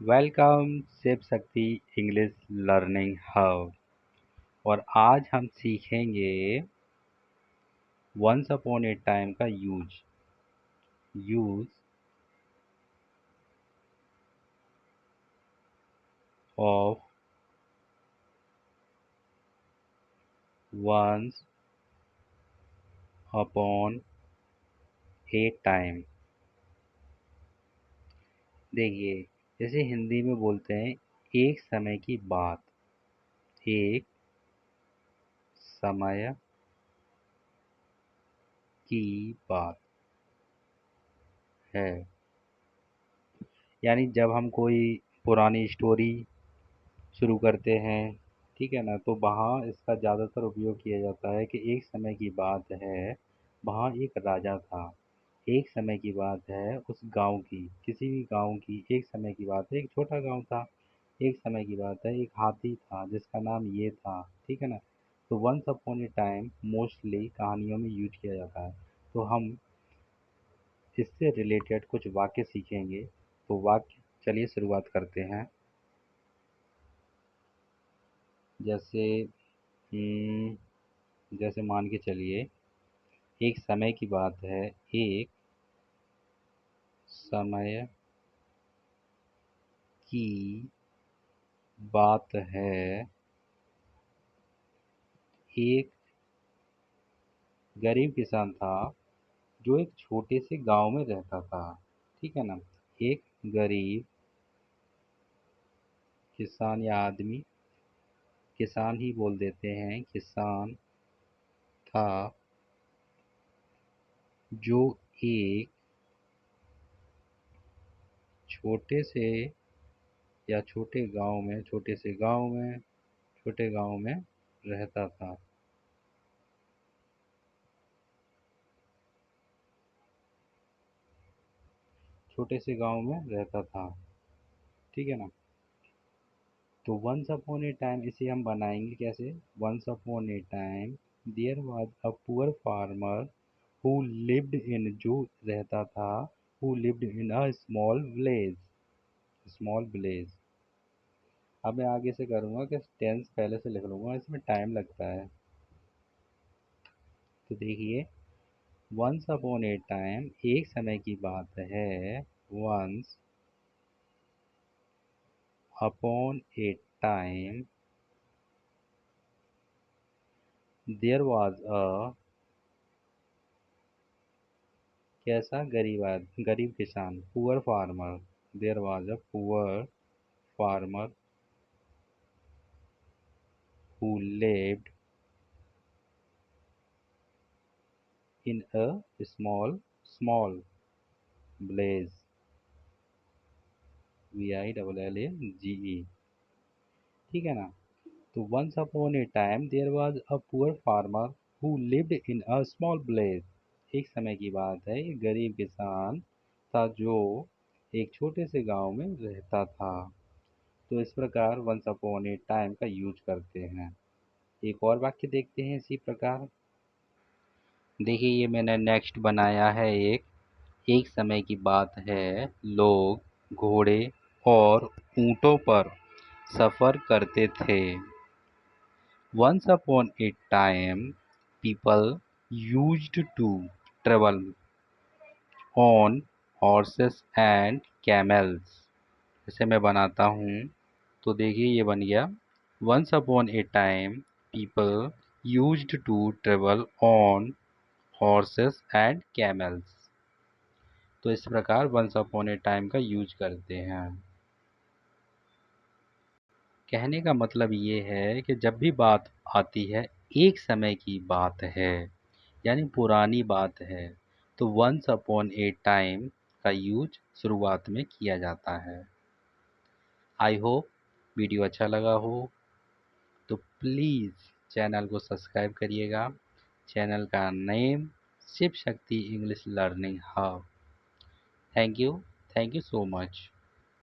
Welcome Shiv Shakti English learning hub. और आज हम सीखेंगे वंस अपॉन ए टाइम का use of once upon a time. देखिए, जैसे हिंदी में बोलते हैं एक समय की बात, एक समय की बात है। यानी जब हम कोई पुरानी स्टोरी शुरू करते हैं, ठीक है ना, तो वहाँ इसका ज़्यादातर उपयोग किया जाता है कि एक समय की बात है, वहाँ एक राजा था। एक समय की बात है उस गांव की, किसी भी गांव की एक समय की बात है, एक छोटा गांव था। एक समय की बात है, एक हाथी था जिसका नाम ये था, ठीक है ना। तो once upon a time mostly कहानियों में यूज किया जाता है। तो हम इससे रिलेटेड कुछ वाक्य सीखेंगे। तो वाक्य, चलिए शुरुआत करते हैं। जैसे जैसे मान के चलिए, एक समय की बात है, एक समय की बात है, एक गरीब किसान था जो एक छोटे से गांव में रहता था, ठीक है ना। एक गरीब किसान या आदमी, किसान ही बोल देते हैं, किसान था जो एक छोटे से या छोटे गांव में रहता था। छोटे से गांव में रहता था, ठीक है ना। तो वंस अपॉन ए टाइम इसे हम बनाएंगे कैसे? Once upon a time there was a poor farmer who lived in, जो रहता था, who lived in a small village. अब मैं आगे से करूँगा कि टेंस पहले से लिख लूँगा, इसमें टाइम लगता है। तो देखिए, वंस अपॉन ए टाइम एक समय की बात है, once upon a time there was a, कैसा? गरीब किसान, poor farmer. There was a poor farmer who lived in a small village, VILLAGE, ठीक है ना। तो once upon a time there was a poor farmer who lived in a small village. एक समय की बात है, एक गरीब किसान था जो एक छोटे से गांव में रहता था। तो इस प्रकार वंस अपॉन ए टाइम का यूज करते हैं। एक और वाक्य देखते हैं इसी प्रकार। देखिए, ये मैंने नेक्स्ट बनाया है। एक समय की बात है, लोग घोड़े और ऊंटों पर सफर करते थे। Once upon a time people used to travel on horses and camels. इसे मैं बनाता हूँ। तो देखिए, ये बन गया, once upon a time people used to travel on horses and camels. तो इस प्रकार वंस अपॉन ए टाइम का यूज करते हैं। कहने का मतलब ये है कि जब भी बात आती है, एक समय की बात है, यानी पुरानी बात है, तो वंस अपॉन ए टाइम का यूज शुरुआत में किया जाता है। आई होप वीडियो अच्छा लगा हो, तो प्लीज़ चैनल को सब्सक्राइब करिएगा। चैनल का name Shiv Shakti English learning hub. Thank you so much.